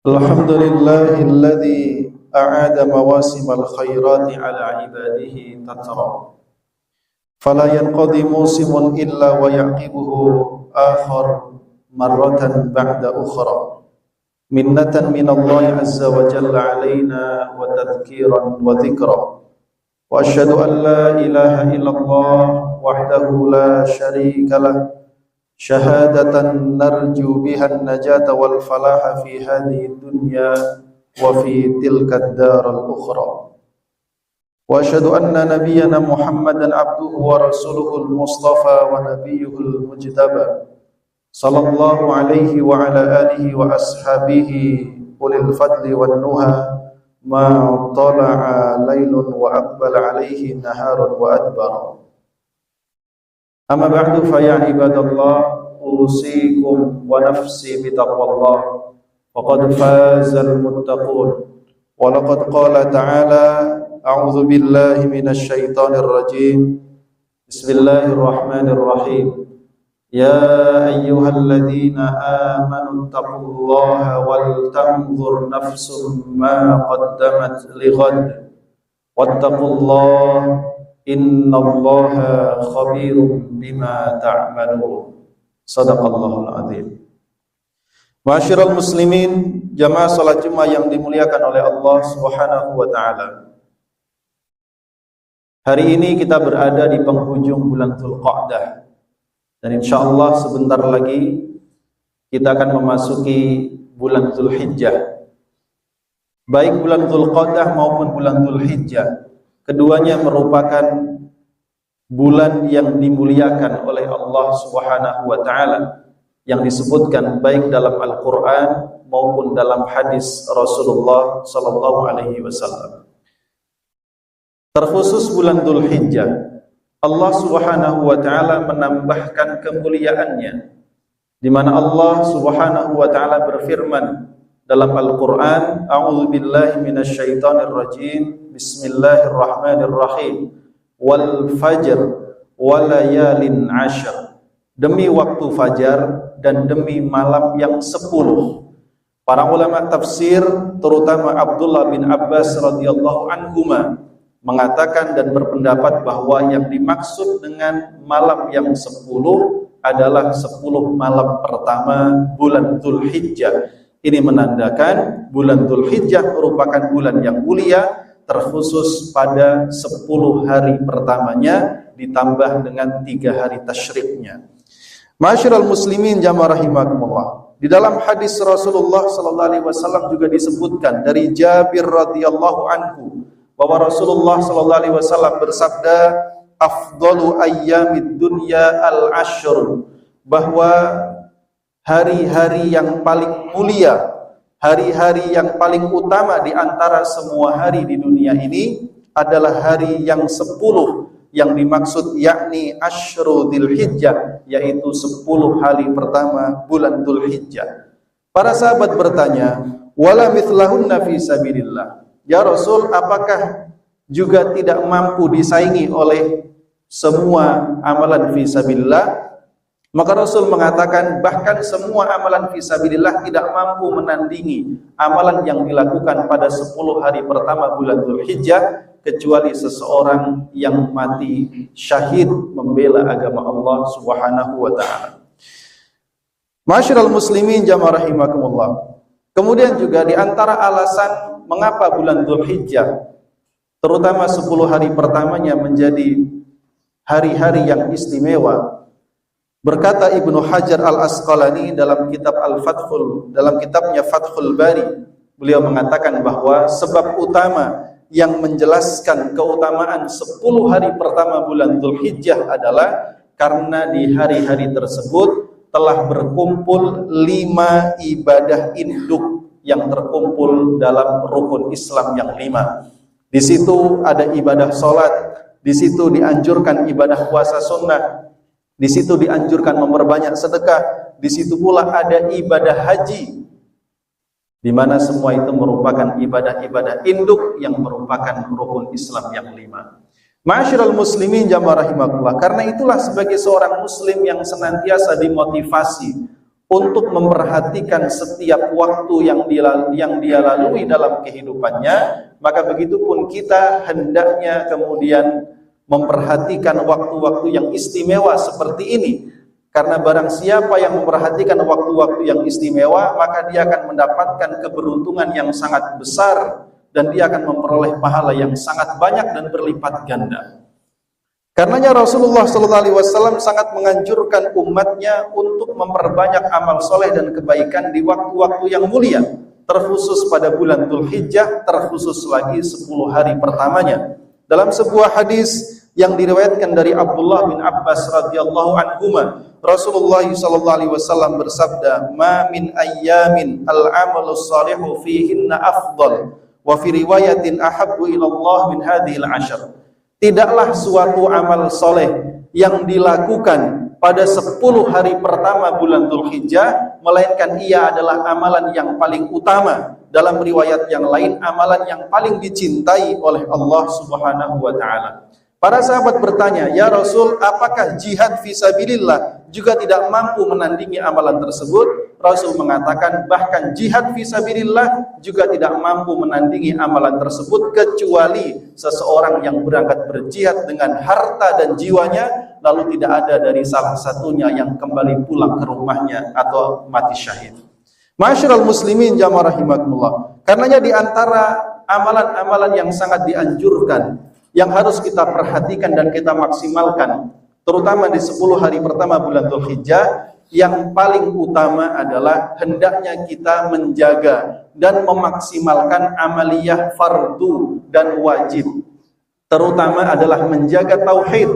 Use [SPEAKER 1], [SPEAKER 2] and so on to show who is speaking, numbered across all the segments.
[SPEAKER 1] الحمد لله الذي أعاد مواسم الخيرات على عباده تترى فلا ينقضي موسم إلا ويعقبه آخر مرة بعد أخرى منة من الله عز وجل علينا وتذكيرا وذكرا وأشهد أن لا إله إلا الله وحده لا شريك له شهادة نرجو بها النجاة والفلاح في هذه الدنيا وفي تلك الدار الأخرى وأشهد أن نبينا محمدا عبده ورسوله المصطفى ونبيه المجتبى صلى الله عليه وعلى آله وأصحابه أولي الفضل والنهى ما طلع ليل وأقبل عليه نهار وأدبر أما بعد فيا عباد الله أوصيكم ونفسي بتقوى الله وقد فاز المتقون ولقد قال تعالى أعوذ بالله من الشيطان الرجيم بسم الله الرحمن الرحيم يا أيها الذين آمنوا اتقوا الله ولتنظر نفس ما قدمت لغد واتقوا الله إن الله خبير بما تعملون Sadaqallahul azim. Ma'asyiral muslimin, jamaah salat Jumat yang dimuliakan oleh Allah Subhanahu wa taala. Hari ini kita berada di penghujung bulan Dzulqa'dah. Dan insyaallah sebentar lagi kita akan memasuki bulan Dzulhijjah. Baik bulan Dzulqa'dah maupun bulan Dzulhijjah, keduanya merupakan bulan yang dimuliakan oleh Allah Subhanahu wa taala yang disebutkan baik dalam Al-Qur'an maupun dalam hadis Rasulullah sallallahu alaihi wasallam. Terkhusus bulan Dzulhijjah, Allah Subhanahu wa taala menambahkan kemuliaannya di mana Allah Subhanahu wa taala berfirman dalam Al-Qur'an, a'udzubillahi minasyaitonir rajim, bismillahirrahmanirrahim. Wal fajr walayalin ashr, demi waktu fajar dan demi malam yang 10. Para ulama tafsir terutama Abdullah bin Abbas radhiyallahu anhuma mengatakan dan berpendapat bahwa yang dimaksud dengan malam yang 10 adalah 10 malam pertama bulan Dzulhijjah. Ini menandakan bulan Dzulhijjah merupakan bulan yang mulia, terkhusus pada 10 hari pertamanya ditambah dengan 3 hari tasyriknya. Ma'asyiral muslimin jamaah rahimakumullah. Di dalam hadis Rasulullah sallallahu alaihi wasallam juga disebutkan dari Jabir radhiyallahu anhu bahwa Rasulullah sallallahu alaihi wasallam bersabda, afdalu ayyamid dunya al-ashr, bahwa hari-hari yang paling mulia, hari-hari yang paling utama di antara semua hari di dunia ini adalah hari yang 10 yang dimaksud yakni Asyru Dzulhijjah, yaitu 10 hari pertama bulan Dzulhijjah. Para sahabat bertanya, wala mithlahunna fi sabilillah. Ya Rasul, apakah juga tidak mampu disaingi oleh semua amalan fi sabilillah? Maka Rasul mengatakan bahkan semua amalan fisabilillah tidak mampu menandingi amalan yang dilakukan pada 10 hari pertama bulan Dzulhijjah, kecuali seseorang yang mati syahid membela agama Allah Subhanahu wa taala. Ma'asyiral muslimin jamaah rahimakumullah. Kemudian juga di antara alasan mengapa bulan Dzulhijjah terutama 10 hari pertamanya menjadi hari-hari yang istimewa, berkata Ibnu Hajar Al-Asqalani dalam kitabnya Fathul Bari, beliau mengatakan bahwa sebab utama yang menjelaskan keutamaan 10 hari pertama bulan Dzulhijjah adalah karena di hari-hari tersebut telah berkumpul 5 ibadah induk yang terkumpul dalam rukun Islam yang 5. Di situ ada ibadah salat, di situ dianjurkan ibadah puasa sunnah, di situ dianjurkan memperbanyak sedekah, di situ pula ada ibadah haji, di mana semua itu merupakan ibadah-ibadah induk yang merupakan rukun Islam yang 5. Ma'asyiral muslimin jamaah rahimakumullah, karena itulah sebagai seorang muslim yang senantiasa dimotivasi untuk memperhatikan setiap waktu yang dia lalui dalam kehidupannya, maka begitupun kita hendaknya kemudian memperhatikan waktu-waktu yang istimewa seperti ini. Karena barang siapa yang memperhatikan waktu-waktu yang istimewa, maka dia akan mendapatkan keberuntungan yang sangat besar dan dia akan memperoleh pahala yang sangat banyak dan berlipat ganda. Karenanya Rasulullah SAW sangat menganjurkan umatnya untuk memperbanyak amal soleh dan kebaikan di waktu-waktu yang mulia, terkhusus pada bulan Dzulhijjah, terkhusus lagi 10 hari pertamanya. Dalam sebuah hadis yang diriwayatkan dari Abdullah bin Abbas radhiyallahu anhuma, Rasulullah SAW bersabda, "Ma min ayyamin al-amalus salihu fihinna afdal, wa fi riwayatin ahabbu ila Allah min hadhil ashar." Tidaklah suatu amal soleh yang dilakukan pada 10 hari pertama bulan Dzulhijjah, melainkan ia adalah amalan yang paling utama. Dalam riwayat yang lain, amalan yang paling dicintai oleh Allah Subhanahu wa ta'ala. Para sahabat bertanya, "Ya Rasul, apakah jihad fisabilillah juga tidak mampu menandingi amalan tersebut?" Rasul mengatakan, bahkan jihad fisabilillah juga tidak mampu menandingi amalan tersebut, kecuali seseorang yang berangkat berjihad dengan harta dan jiwanya, lalu tidak ada dari salah satunya yang kembali pulang ke rumahnya atau mati syahid. Ma'asyiral muslimin jamaah rahimakumullah. Karenanya di antara amalan-amalan yang sangat dianjurkan, yang harus kita perhatikan dan kita maksimalkan, terutama di 10 hari pertama bulan Dzulhijjah, yang paling utama adalah hendaknya kita menjaga dan memaksimalkan amaliyah fardu dan wajib. Terutama adalah menjaga tauhid,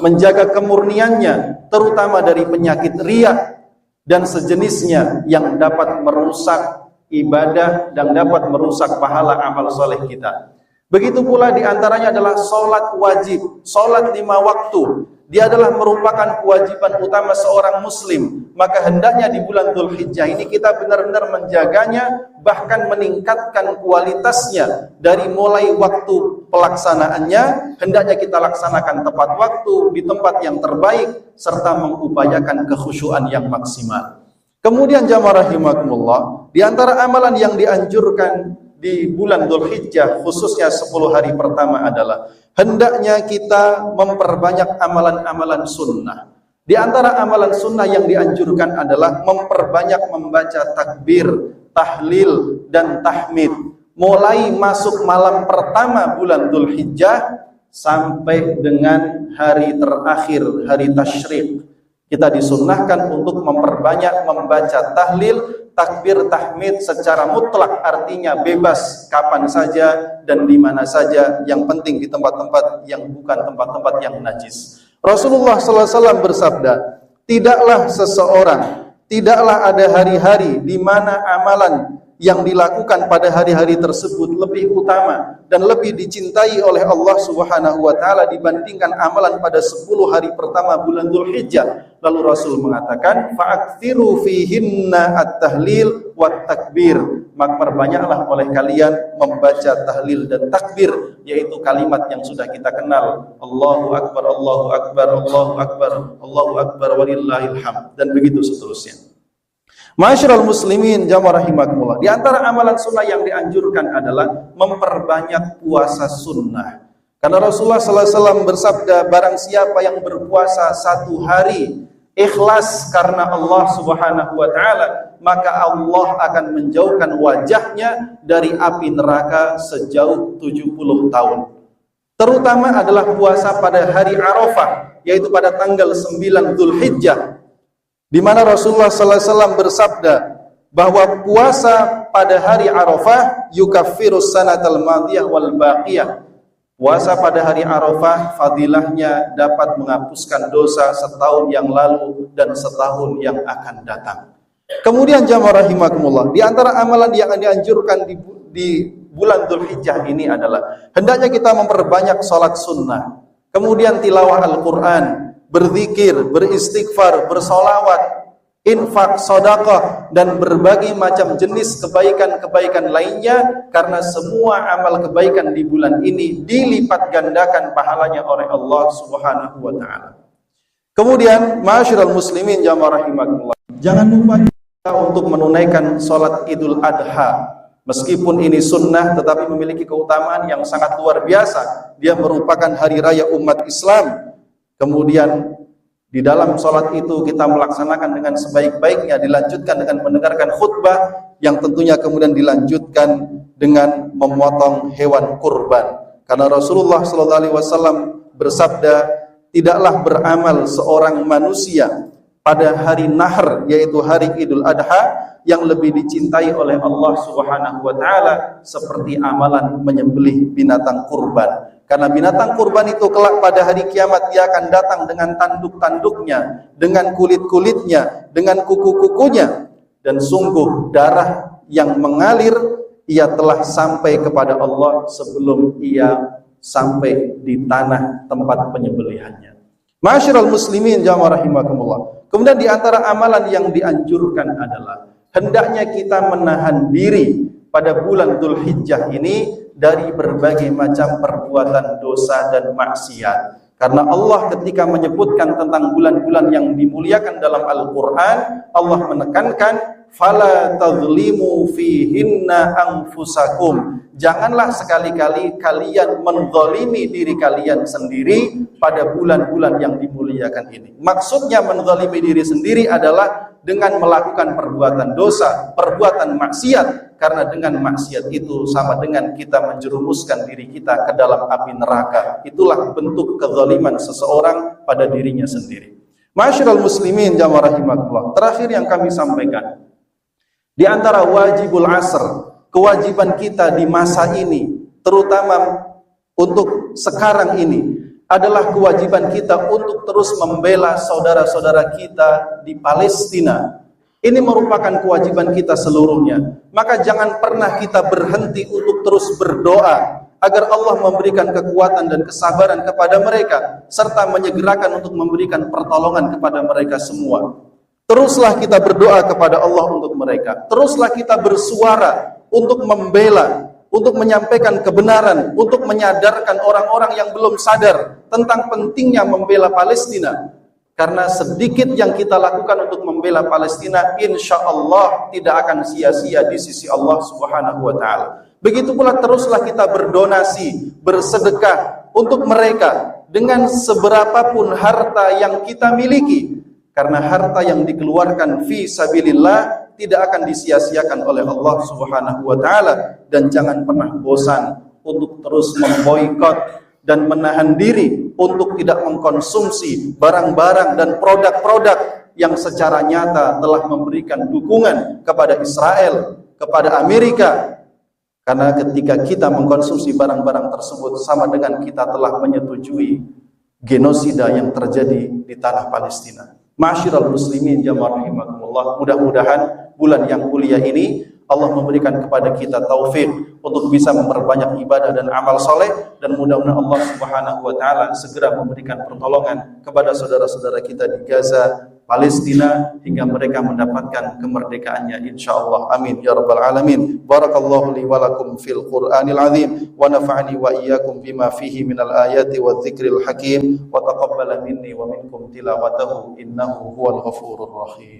[SPEAKER 1] menjaga kemurniannya, terutama dari penyakit riya dan sejenisnya yang dapat merusak ibadah dan dapat merusak pahala amal soleh kita. Begitu pula diantaranya adalah sholat wajib, sholat 5 waktu. Dia adalah merupakan kewajiban utama seorang muslim. Maka hendaknya di bulan Dzulhijjah ini kita benar-benar menjaganya, bahkan meningkatkan kualitasnya. Dari mulai waktu pelaksanaannya, hendaknya kita laksanakan tepat waktu, di tempat yang terbaik, serta mengupayakan kekhusyuan yang maksimal. Kemudian jamaah rahimakumullah, di antara amalan yang dianjurkan di bulan Dzulhijjah, khususnya 10 hari pertama adalah hendaknya kita memperbanyak amalan-amalan sunnah. Di antara amalan sunnah yang dianjurkan adalah memperbanyak membaca takbir, tahlil, dan tahmid. Mulai masuk malam pertama bulan Dzulhijjah sampai dengan hari terakhir, hari tasyrik. Kita disunnahkan untuk memperbanyak membaca tahlil, takbir, tahmid secara mutlak, artinya bebas kapan saja dan di mana saja, yang penting di tempat-tempat yang bukan tempat-tempat yang najis. Rasulullah SAW bersabda, tidaklah ada hari-hari di mana amalan yang dilakukan pada hari-hari tersebut lebih utama dan lebih dicintai oleh Allah Subhanahu wa ta'ala dibandingkan amalan pada 10 hari pertama bulan Dzulhijjah. Lalu Rasul mengatakan, fa'aktsiru fihinna at-tahlil wat takbir. Maka perbanyaklah oleh kalian membaca tahlil dan takbir, yaitu kalimat yang sudah kita kenal, Allahu Akbar, Allahu Akbar, Allahu Akbar, Allahu Akbar, walillahil hamd, dan begitu seterusnya. Ma'asyiral muslimin jamaah rahimakumullah, di antara amalan sunnah yang dianjurkan adalah memperbanyak puasa sunnah. Karena Rasulullah SAW bersabda, barang siapa yang berpuasa 1 hari ikhlas karena Allah Subhanahu wa ta'ala, maka Allah akan menjauhkan wajahnya dari api neraka sejauh 70 tahun. Terutama adalah puasa pada hari Arafah, yaitu pada tanggal 9 Dzulhijjah, di mana Rasulullah SAW bersabda bahwa puasa pada hari Arafah yukaffirus sanatal madiyah wal baqiyah. Puasa pada hari Arafah fadilahnya dapat menghapuskan dosa setahun yang lalu dan setahun yang akan datang. Kemudian jamaah rahimakumullah, di antara amalan yang dianjurkan di bulan Dzulhijjah ini adalah hendaknya kita memperbanyak salat sunnah, kemudian tilawah Al-Quran, berzikir, beristighfar, bersolawat, infak, sedekah, dan berbagai macam jenis kebaikan-kebaikan lainnya, karena semua amal kebaikan di bulan ini dilipat gandakan pahalanya oleh Allah Subhanahu wa ta'ala. Kemudian, ma'asyiral muslimin jamaah rahimakumullah, jangan lupa untuk menunaikan sholat Idul Adha. Meskipun ini sunnah, tetapi memiliki keutamaan yang sangat luar biasa. Dia merupakan hari raya umat Islam. Kemudian di dalam sholat itu kita melaksanakan dengan sebaik-baiknya, dilanjutkan dengan mendengarkan khutbah, yang tentunya kemudian dilanjutkan dengan memotong hewan kurban. Karena Rasulullah SAW bersabda, tidaklah beramal seorang manusia pada hari Nahr, yaitu hari Idul Adha, yang lebih dicintai oleh Allah Subhanahu wa taala seperti amalan menyembelih binatang kurban. Karena binatang kurban itu kelak pada hari kiamat dia akan datang dengan tanduk-tanduknya, dengan kulit-kulitnya, dengan kuku-kukunya, dan sungguh darah yang mengalir ia telah sampai kepada Allah sebelum ia sampai di tanah tempat penyembelihannya. Ma'asyiral muslimin jamaah rahimakumullah. Kemudian di antara amalan yang dianjurkan adalah hendaknya kita menahan diri pada bulan Dzulhijjah ini dari berbagai macam perbuatan dosa dan maksiat. Karena Allah ketika menyebutkan tentang bulan-bulan yang dimuliakan dalam Al-Quran, Allah menekankan, fala tadzlimu fihinna anfusakum. Janganlah sekali-kali kalian menzalimi diri kalian sendiri pada bulan-bulan yang dimuliakan ini. Maksudnya menzalimi diri sendiri adalah dengan melakukan perbuatan dosa, perbuatan maksiat. Karena dengan maksiat itu sama dengan kita menjerumuskan diri kita ke dalam api neraka. Itulah bentuk kezaliman seseorang pada dirinya sendiri. Ma'asyiral muslimin jamaah rahimakumullah. Terakhir yang kami sampaikan, di antara wajibul asr, kewajiban kita di masa ini, terutama untuk sekarang ini, adalah kewajiban kita untuk terus membela saudara-saudara kita di Palestina. Ini merupakan kewajiban kita seluruhnya. Maka jangan pernah kita berhenti untuk terus berdoa agar Allah memberikan kekuatan dan kesabaran kepada mereka, serta menyegerakan untuk memberikan pertolongan kepada mereka semua. Teruslah kita berdoa kepada Allah untuk mereka. Teruslah kita bersuara untuk membela, untuk menyampaikan kebenaran, untuk menyadarkan orang-orang yang belum sadar tentang pentingnya membela Palestina. Karena sedikit yang kita lakukan untuk membela Palestina, insya Allah tidak akan sia-sia di sisi Allah Subhanahu wa ta'ala. Begitu pula teruslah kita berdonasi, bersedekah untuk mereka dengan seberapapun harta yang kita miliki. Karena harta yang dikeluarkan fi sabilillah tidak akan disia-siakan oleh Allah Subhanahu wa ta'ala. Dan jangan pernah bosan untuk terus memboikot dan menahan diri untuk tidak mengkonsumsi barang-barang dan produk-produk yang secara nyata telah memberikan dukungan kepada Israel, kepada Amerika. Karena ketika kita mengkonsumsi barang-barang tersebut sama dengan kita telah menyetujui genosida yang terjadi di tanah Palestina. Ma'asyiral muslimin jamaah rahimakumullah, mudah-mudahan bulan yang mulia ini Allah memberikan kepada kita taufik untuk bisa memperbanyak ibadah dan amal soleh, dan mudah-mudahan Allah Subhanahu wa ta'ala segera memberikan pertolongan kepada saudara-saudara kita di Gaza, Palestina, hingga mereka mendapatkan kemerdekaannya insyaallah. Amin ya rabbal alamin. Barakallahu li wa lakum fil Qur'anil azim wa nafa'ani wa iyyakum bima fihi minal ayati wadh-dhikril hakim wa taqabbala minni wa minkum tilawatahu innahu huwal ghafurur rahim.